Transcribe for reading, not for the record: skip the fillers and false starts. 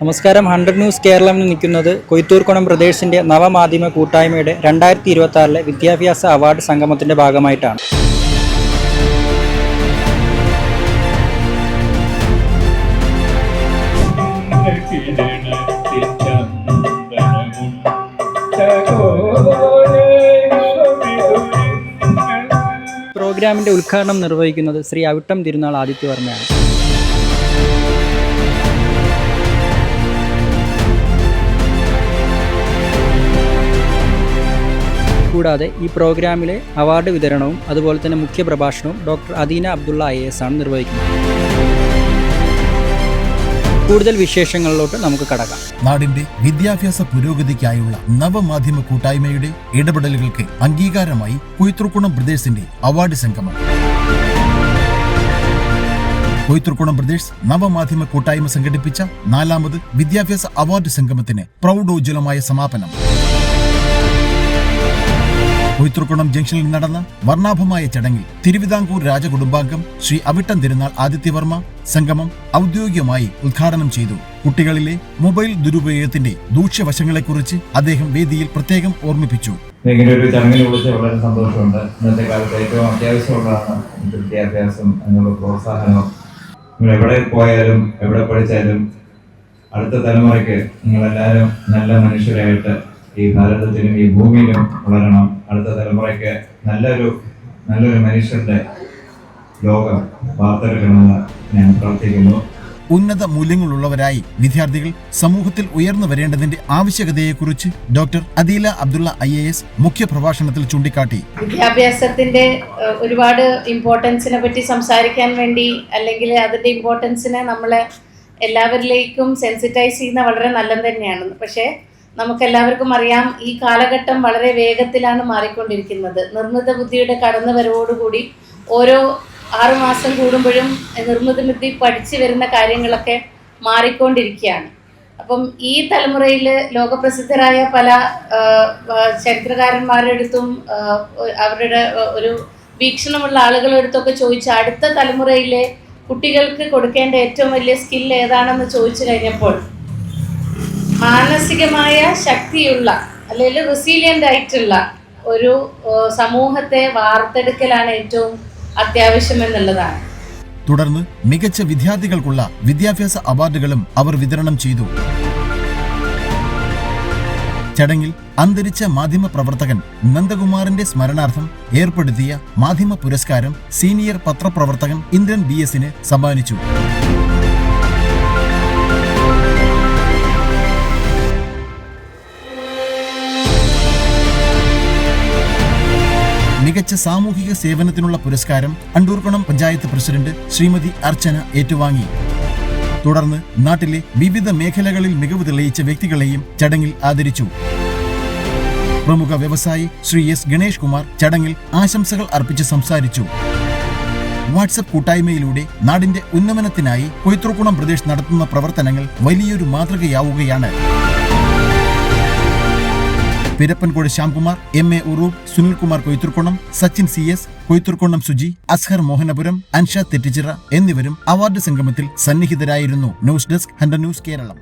നമസ്കാരം. 100 ന്യൂസ് കേരളം നിൽക്കുന്നത് കൊയ്ത്തൂർക്കുണം ബ്രദേഴ്സിന്റെ നവമാധ്യമ കൂട്ടായ്മയുടെ 2026 വിദ്യാഭ്യാസ അവാർഡ് സംഗമത്തിന്റെ ഭാഗമായിട്ടാണ്. പ്രോഗ്രാമിന്റെ ഉദ്ഘാടനം നിർവഹിക്കുന്നത് ശ്രീ അവിട്ടം തിരുനാൾ ആദിത്യവർമ്മയാണ്. കൂടാതെ ഈ പ്രോഗ്രാമിലെ അവാർഡ് വിതരണവും അതുപോലെ തന്നെ മുഖ്യ പ്രഭാഷണവും ഡോക്ടർ അദീന അബ്ദുള്ള IAS ആണ് നിർവഹിക്കുന്നത്. കൂടുതൽ വിശേഷങ്ങളിലോട്ട് നമുക്ക് കടക്കാം. നാടിന്റെ വിദ്യാഭ്യാസ പുരോഗതിക്കായുള്ള നവമാധ്യമ കൂട്ടായ്മയുടെ ഇടപെടലുകൾക്ക് അംഗീകാരമായി കൊയ്ത്തൂർക്കുണം ബ്രദേഴ്സിന്റെ അവാർഡ് സംഗമം. കൊയ്ത്തൂർക്കുണം ബ്രദേഴ്സ് നവമാധ്യമ കൂട്ടായ്മ സംഘടിപ്പിച്ച 4ാമത് വിദ്യാഭ്യാസ അവാർഡ് സംഗമത്തിന് പ്രൗഢോജ്വലമായ സമാപനം. കൊയ്ത്തൂർക്കുണം ജംഗ്ഷനിൽ നടന്ന വർണ്ണാഭമായ ചടങ്ങിൽ തിരുവിതാംകൂർ രാജകുടുംബാംഗം ശ്രീ അവിട്ടം തിരുനാൾ ആദിത്യവർമ്മ സംഗമം ഔദ്യോഗികമായി ഉദ്ഘാടനം ചെയ്തു. കുട്ടികളിലെ മൊബൈൽ ദുരുപയോഗത്തിന്റെ ദൂഷ്യവശങ്ങളെക്കുറിച്ച് അദ്ദേഹം വേദിയിൽ പ്രത്യേകം ഓർമ്മിപ്പിച്ചു. ഇങ്ങനെ ഒരു ചടങ്ങിനെ കുറിച്ച് വളരെ സന്തോഷമുണ്ട്. ഇന്നത്തെ കാലത്ത് ഏറ്റവും അത്യാവശ്യമുള്ളതാണ് വിദ്യാഭ്യാസം എന്നുള്ള പ്രോത്സാഹനം. നിങ്ങൾ എവിടെ പോയാലും എവിടെ പഠിച്ചാലും അടുത്ത തലമുറയ്ക്ക് നിങ്ങളെല്ലാവരും നല്ല മനുഷ്യരായിട്ട് ഈ ഭാരതത്തിലും ഈ ഭൂമിയിലും വളരണം. അടുത്ത തലമുറയ്ക്ക് നല്ലൊരു മനുഷ്യരുടെ ലോകം വാർത്തെടുക്കണമെന്ന് ഞാൻ പ്രാർത്ഥിക്കുന്നു. ഉന്നത മൂല്യങ്ങളുള്ളവരായി വിദ്യാർത്ഥികൾ സമൂഹത്തിൽ ഉയർന്നു വരേണ്ടതിന്റെ ആവശ്യകതയെക്കുറിച്ച് ഡോക്ടർ അദീല അബ്ദുള്ള IAS മുഖ്യ പ്രഭാഷണത്തിൽ ചൂണ്ടിക്കാട്ടി. വിദ്യാഭ്യാസത്തിന്റെ ഒരുപാട് ഇമ്പോർട്ടൻസിനെ പറ്റി സംസാരിക്കാൻ വേണ്ടി, അല്ലെങ്കിൽ അതിന്റെ ഇമ്പോർട്ടൻസിനെ നമ്മളെ എല്ലാവരിലേക്കും സെൻസിറ്റൈസ് ചെയ്യുന്ന വളരെ നല്ലത് തന്നെയാണ്. പക്ഷേ നമുക്കെല്ലാവർക്കും അറിയാം, ഈ കാലഘട്ടം വളരെ വേഗത്തിലാണ് മാറിക്കൊണ്ടിരിക്കുന്നത്. നിർമ്മിത ബുദ്ധിയുടെ കടന്നുവരവോടുകൂടി ഓരോ 6 മാസം കൂടുമ്പോഴും നിർമ്മിത ബുദ്ധി പഠിച്ചു വരുന്ന കാര്യങ്ങളൊക്കെ മാറിക്കൊണ്ടിരിക്കുകയാണ്. അപ്പം ഈ തലമുറയിൽ ലോകപ്രസിദ്ധരായ പല ചരിത്രകാരന്മാരുടെ അടുത്തും അവരുടെ ഒരു വീക്ഷണമുള്ള ആളുകളുടെ അടുത്തൊക്കെ ചോദിച്ച് അടുത്ത തലമുറയിലെ കുട്ടികൾക്ക് കൊടുക്കേണ്ട ഏറ്റവും വലിയ സ്കിൽ ഏതാണെന്ന് ചോദിച്ചു കഴിഞ്ഞപ്പോൾ മാനസികമായ ശക്തിയുള്ള അല്ലെങ്കിൽ റെസിലിയൻ്റ് ആയിട്ടുള്ള ഒരു സമൂഹത്തെ വാർത്തെടുക്കലാണ് ഏറ്റവും അത്യാവശ്യം എന്നുള്ളതാണ്. തുടർന്ന് മികച്ച വിദ്യാർത്ഥികൾക്കുള്ള വിദ്യാഭ്യാസ അവാർഡുകളും അവർ വിതരണം ചെയ്തു. ചടങ്ങിൽ അന്തരിച്ച മാധ്യമ പ്രവർത്തകൻ നന്ദകുമാറിന്റെ സ്മരണാർത്ഥം ഏർപ്പെടുത്തിയ മാധ്യമ പുരസ്കാരം സീനിയർ പത്രപ്രവർത്തകൻ ഇന്ദ്രൻ BS സമ്മാനിച്ചു. മികച്ച സാമൂഹിക സേവനത്തിനുള്ള പുരസ്കാരം അണ്ടൂർക്കുണം പഞ്ചായത്ത് പ്രസിഡന്റ് ശ്രീമതി അർച്ചന ഏറ്റുവാങ്ങി. തുടർന്ന് നാട്ടിലെ വിവിധ മേഖലകളിൽ മികവ് തെളിയിച്ച വ്യക്തികളെയും ചടങ്ങിൽ ആദരിച്ചു. പ്രമുഖ വ്യവസായി ശ്രീ S ഗണേഷ് കുമാർ ചടങ്ങിൽ ആശംസകൾ അർപ്പിച്ച് സംസാരിച്ചു. വാട്സ്ആപ്പ് കൂട്ടായ്മയിലൂടെ നാടിന്റെ ഉന്നമനത്തിനായി കൊയ്ത്തൂർക്കുണം ബ്രദേഴ്സ് നടത്തുന്ന പ്രവർത്തനങ്ങൾ വലിയൊരു മാതൃകയാവുകയാണ്. പിരപ്പൻകോട് ശ്യാംകുമാർ, MA ഉറൂബ്, സുനിൽകുമാർ കൊയ്ത്തൂർക്കുണം, സച്ചിൻ CS, കൊയ്ത്തൂർക്കുണം സുജി, അസ്ഹർ മോഹനപുരം, അൻഷാദ് തെറ്റിച്ചിറ എന്നിവരും അവാർഡ് സംഗമത്തിൽ സന്നിഹിതരായിരുന്നു. News desk 100 news Keralam.